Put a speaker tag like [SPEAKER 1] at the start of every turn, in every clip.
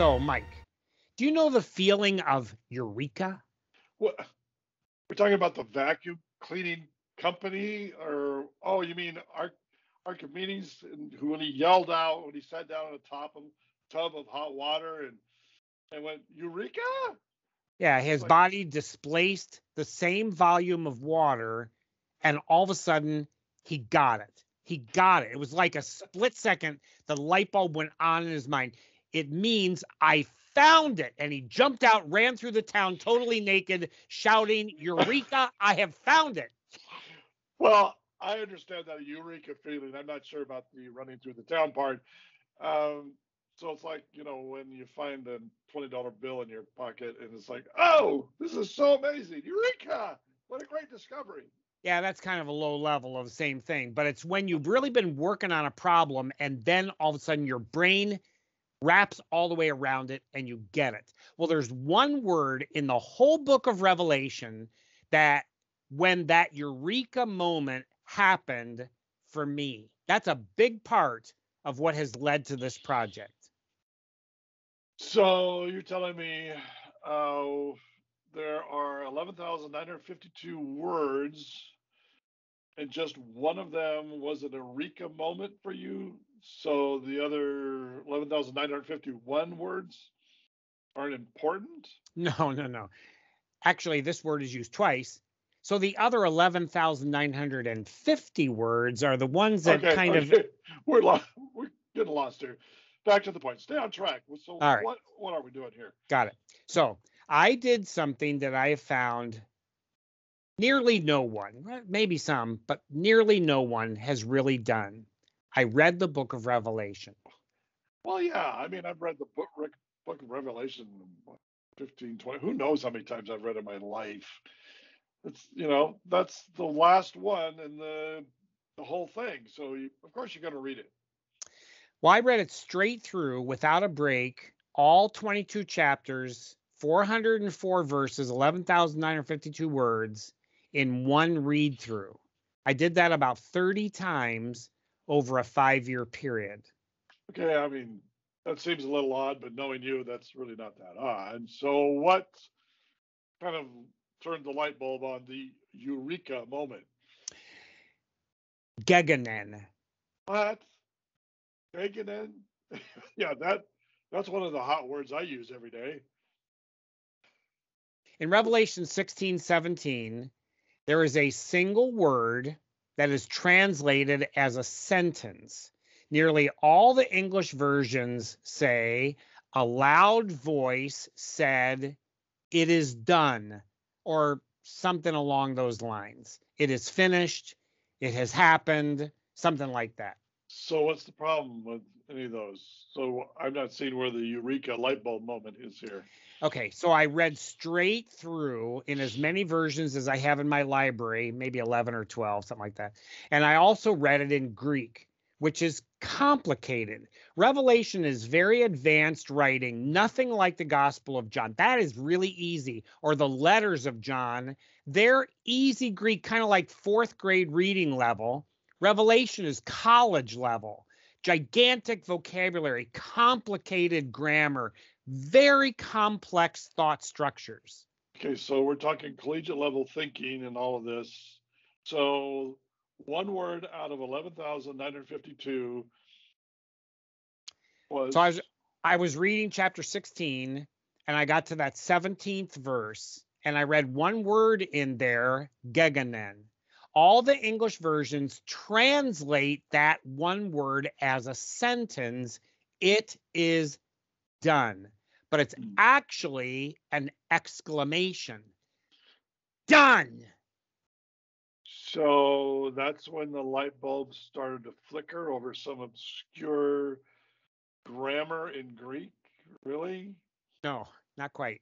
[SPEAKER 1] So, Mike, do you know the feeling of Eureka?
[SPEAKER 2] What we're talking about the vacuum cleaning company, or oh, you mean Archimedes, and who when he yelled out when he sat down on the top of tub of hot water and went Eureka?
[SPEAKER 1] Yeah,
[SPEAKER 2] It's
[SPEAKER 1] his
[SPEAKER 2] like,
[SPEAKER 1] body displaced the same volume of water, and all of a sudden, he got it. He got it. It was like a split second, the light bulb went on in his mind. It means I found it. And he jumped out, ran through the town totally naked, shouting, Eureka, I have found it.
[SPEAKER 2] well, I understand that Eureka feeling. I'm not sure about the running through the town part. Um, so it's like, when you find a $20 bill in your pocket and it's like, oh, this is so amazing. Eureka! What a great discovery.
[SPEAKER 1] Yeah, that's kind of a low level of the same thing, but it's when you've really been working on a problem and then all of a sudden your brain wraps all the way around it and you get it. Well, there's one word in the whole book of Revelation that when that Eureka moment happened for me, that's a big part of what has led to this project.
[SPEAKER 2] So you're telling me there are 11,952 words, and just one of them was an Eureka moment for you. So the other 11,951 words aren't important?
[SPEAKER 1] No. Actually, this word is used twice. So the other 11,950 words are the ones that
[SPEAKER 2] Okay,
[SPEAKER 1] kind of.
[SPEAKER 2] okay. We're getting lost here. Back to the point. Stay on track. So
[SPEAKER 1] All right.
[SPEAKER 2] what are we doing here?
[SPEAKER 1] Got it. So I did something that I have found nearly no one, maybe some, but nearly no one has really done. I read the book of Revelation.
[SPEAKER 2] Well, yeah. I mean, I've read the book of Revelation 15, 20. Who knows how many times I've read in my life? It's, that's the last one in the whole thing. So, of course, you're going to read it.
[SPEAKER 1] Well, I read it straight through without a break, all 22 chapters, 404 verses, 11,952 words in one read through. I did that about 30 times over a 5-year period.
[SPEAKER 2] Okay, I mean, that seems a little odd, but knowing you, that's really not that odd. So what kind of turned the light bulb on the Eureka moment?
[SPEAKER 1] Geganen.
[SPEAKER 2] What? Geganen? Yeah, that's one of the hot words I use every day.
[SPEAKER 1] In Revelation 16:17, there is a single word that is translated as a sentence. Nearly all the English versions say, a loud voice said, it is done, or something along those lines. It is finished. It has happened, something like that.
[SPEAKER 2] So what's the problem with any of those? So I'm not seeing where the Eureka light bulb moment is here.
[SPEAKER 1] Okay, so I read straight through in as many versions as I have in my library, maybe 11 or 12, something like that. And I also read it in Greek, which is complicated. Revelation is very advanced writing, nothing like the Gospel of John. That is really easy. Or the letters of John, they're easy Greek, kind of like 4th grade reading level. Revelation is college level. Gigantic vocabulary, complicated grammar, very complex thought structures.
[SPEAKER 2] Okay, so we're talking collegiate level thinking and all of this. So one word out of 11,952 was.
[SPEAKER 1] So I was reading chapter 16 and I got to that 17th verse and I read one word in there, geganen. All the English versions translate that one word as a sentence. It is done. But it's actually an exclamation. Done.
[SPEAKER 2] So that's when the light bulb started to flicker over some obscure grammar in Greek? Really?
[SPEAKER 1] No, not quite.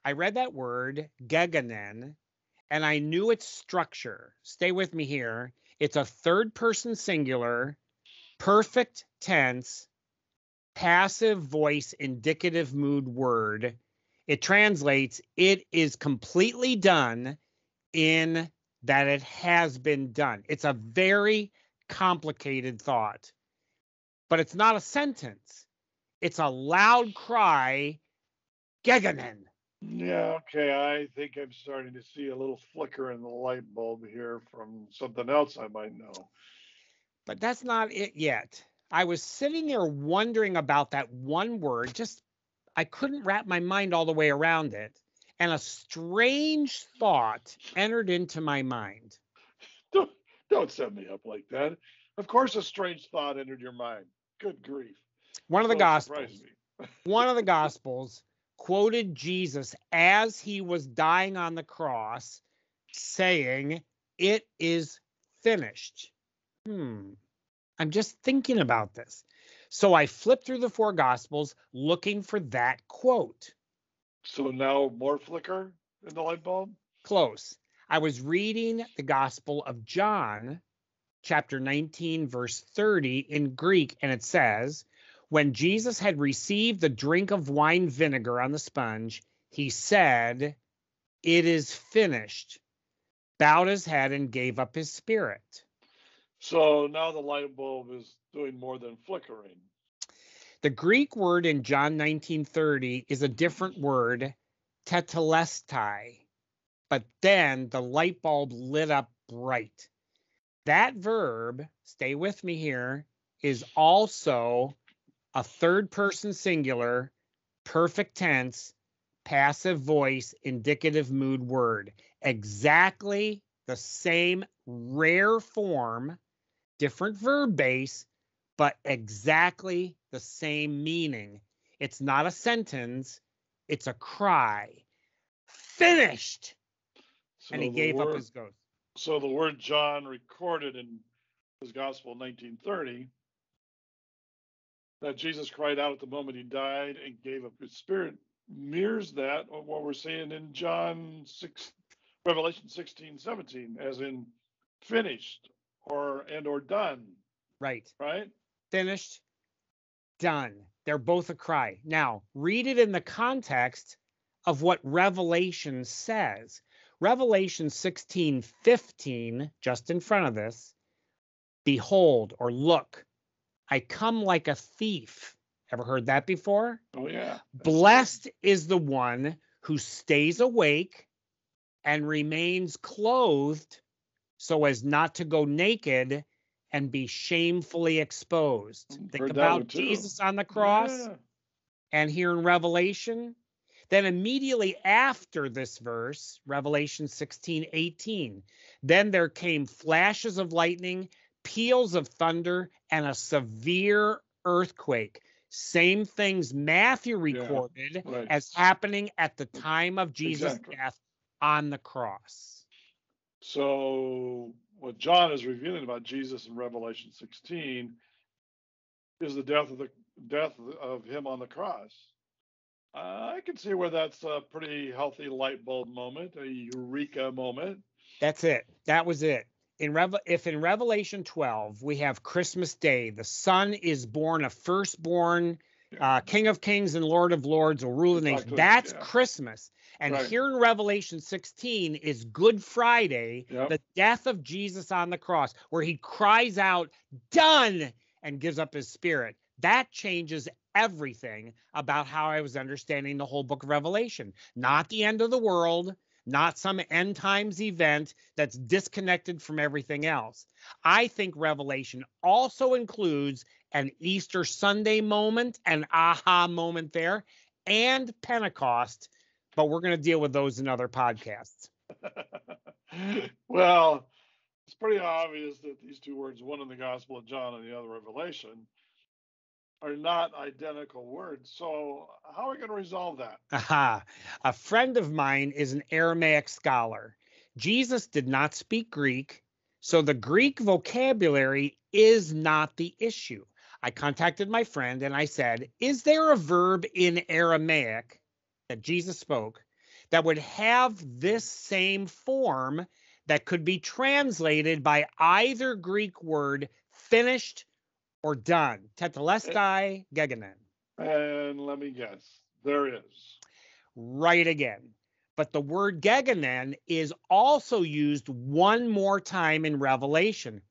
[SPEAKER 1] I read that word, geganen, and I knew its structure. Stay with me here. It's a third person singular, perfect tense, passive voice indicative mood word. It translates, it is completely done, in that it has been done. It's a very complicated thought, but it's not a sentence. It's a loud cry, Geganen.
[SPEAKER 2] Yeah, okay. I think I'm starting to see a little flicker in the light bulb here from something else I might know.
[SPEAKER 1] But that's not it yet. I was sitting there wondering about that one word. I couldn't wrap my mind all the way around it. And a strange thought entered into my mind.
[SPEAKER 2] Don't, don't set me up like that. Of course, a strange thought entered your mind. Good grief.
[SPEAKER 1] One of the
[SPEAKER 2] So it surprised
[SPEAKER 1] Gospels,
[SPEAKER 2] me.
[SPEAKER 1] quoted Jesus as he was dying on the cross, saying, "It is finished." I'm just thinking about this. So I flipped through the 4 Gospels looking for that quote.
[SPEAKER 2] So now more flicker in the light bulb?
[SPEAKER 1] Close. I was reading the Gospel of John, chapter 19, verse 30 in Greek, and it says, when Jesus had received the drink of wine vinegar on the sponge, he said, "It is finished," bowed his head, and gave up his spirit.
[SPEAKER 2] So now the light bulb is doing more than flickering.
[SPEAKER 1] The Greek word in John 19:30 is a different word, tetelestai, but then the light bulb lit up bright. That verb, stay with me here, is also a third person singular, perfect tense, passive voice, indicative mood word. Exactly the same rare form, different verb base, but exactly the same meaning. It's not a sentence, it's a cry. Finished!
[SPEAKER 2] So
[SPEAKER 1] And he gave up his ghost.
[SPEAKER 2] So the word John recorded in his gospel in 1930 that Jesus cried out at the moment he died and gave up his spirit mirrors that of what we're seeing in Revelation 16:17, as in finished or done.
[SPEAKER 1] Right.
[SPEAKER 2] Right?
[SPEAKER 1] Finished, done. They're both a cry. Now, read it in the context of what Revelation says. Revelation 16:15, just in front of this, behold or look, I come like a thief. Ever heard that before?
[SPEAKER 2] Oh, yeah.
[SPEAKER 1] Blessed is the one who stays awake and remains clothed so as not to go naked and be shamefully exposed. Think about Jesus on the cross and here in Revelation. Then immediately after this verse, Revelation 16:18, then there came flashes of lightning, peals of thunder, and a severe earthquake. Same things Matthew recorded as happening at the time of Jesus' death on the cross.
[SPEAKER 2] So what John is revealing about Jesus in Revelation 16 is the death of him on the cross. I can see where that's a pretty healthy light bulb moment, a Eureka moment.
[SPEAKER 1] That's it. That was it. If in Revelation 12 we have Christmas Day, the Son is born, a firstborn, King of Kings and Lord of Lords will rule the nation. That's Christmas. And here in Revelation 16 is Good Friday, the death of Jesus on the cross, where he cries out, "Done," and gives up his spirit. That changes everything about how I was understanding the whole book of Revelation. Not the end of the world, not some end times event that's disconnected from everything else. I think Revelation also includes an Easter Sunday moment, an aha moment there, and Pentecost, but we're going to deal with those in other podcasts.
[SPEAKER 2] Well, it's pretty obvious that these two words, one in the Gospel of John and the other Revelation, are not identical words. So how are we going to resolve that?
[SPEAKER 1] Aha. A friend of mine is an Aramaic scholar. Jesus did not speak Greek, so the Greek vocabulary is not the issue. I contacted my friend and I said, is there a verb in Aramaic that Jesus spoke that would have this same form that could be translated by either Greek word finished or done? Tetelestai, geganen.
[SPEAKER 2] And let me guess, there is.
[SPEAKER 1] Right again. But the word geganen is also used one more time in Revelation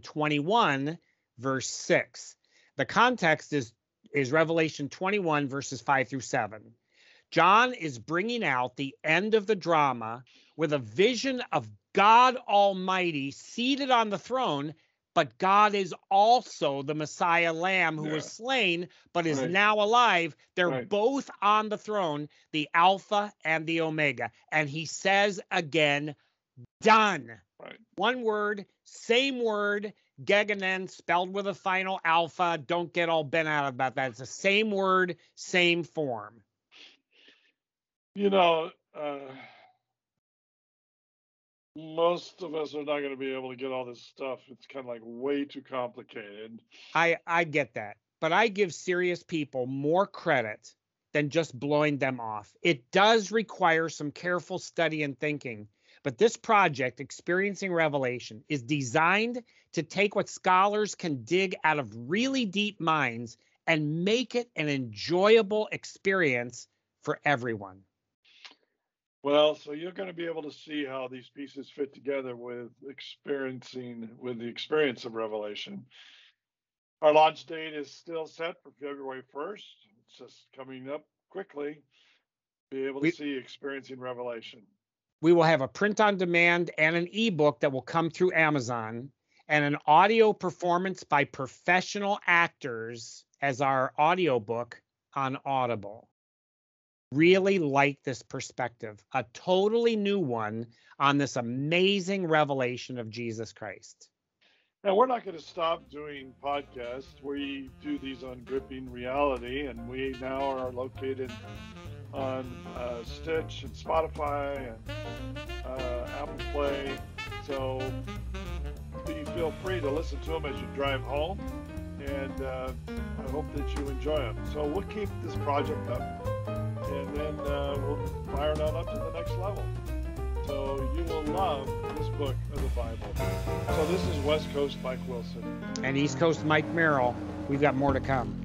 [SPEAKER 1] 21, verse 6. The context is is Revelation 21, verses 5 through 7. John is bringing out the end of the drama with a vision of God Almighty seated on the throne, but God is also the Messiah Lamb who was slain, but is now alive. They're both on the throne, the Alpha and the Omega. And he says again, done. One word, same word, Geganen, spelled with a final alpha. Don't get all bent out about that. It's the same word, same form.
[SPEAKER 2] You know, most of us are not going to be able to get all this stuff. It's kind of like way too complicated.
[SPEAKER 1] I get that, but I give serious people more credit than just blowing them off. It does require some careful study and thinking, but this project, Experiencing Revelation, is designed to take what scholars can dig out of really deep minds and make it an enjoyable experience for everyone.
[SPEAKER 2] Well, so you're going to be able to see how these pieces fit together with the experience of Revelation. Our launch date is still set for February 1st. It's just coming up quickly. Be able to see Experiencing Revelation.
[SPEAKER 1] We will have a print on demand and an ebook that will come through Amazon, and an audio performance by professional actors as our audiobook on Audible. Really like this perspective, a totally new one on this amazing revelation of Jesus Christ.
[SPEAKER 2] Now, we're not going to stop doing podcasts. We do these on Gripping Reality, and we now are located on Stitch and Spotify and Apple Play. So feel free to listen to them as you drive home, and I hope that you enjoy them. So we'll keep this project up, and then we'll fire it on up to the next level. So you will love this book of the Bible. So this is West Coast Mike Wilson.
[SPEAKER 1] And East Coast Mike Merrill. We've got more to come.